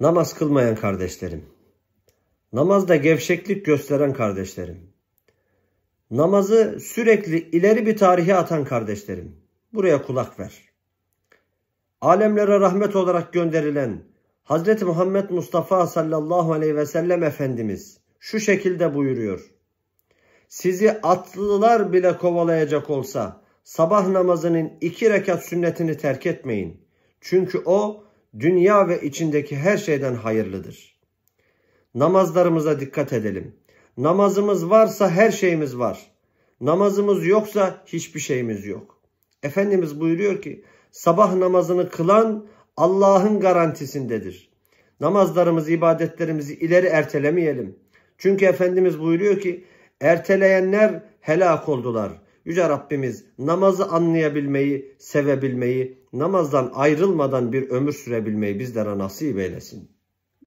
Namaz kılmayan kardeşlerim, namazda gevşeklik gösteren kardeşlerim, namazı sürekli ileri bir tarihe atan kardeşlerim, buraya kulak ver. Alemlere rahmet olarak gönderilen Hazreti Muhammed Mustafa sallallahu aleyhi ve sellem Efendimiz şu şekilde buyuruyor. Sizi atlılar bile kovalayacak olsa sabah namazının 2 rekat sünnetini terk etmeyin. Çünkü o dünya ve içindeki her şeyden hayırlıdır. Namazlarımıza dikkat edelim. Namazımız varsa her şeyimiz var. Namazımız yoksa hiçbir şeyimiz yok. Efendimiz buyuruyor ki sabah namazını kılan Allah'ın garantisindedir. Namazlarımızı, ibadetlerimizi ileri ertelemeyelim. Çünkü Efendimiz buyuruyor ki erteleyenler helak oldular. Yüce Rabbimiz namazı anlayabilmeyi, sevebilmeyi, namazdan ayrılmadan bir ömür sürebilmeyi bizlere nasip eylesin.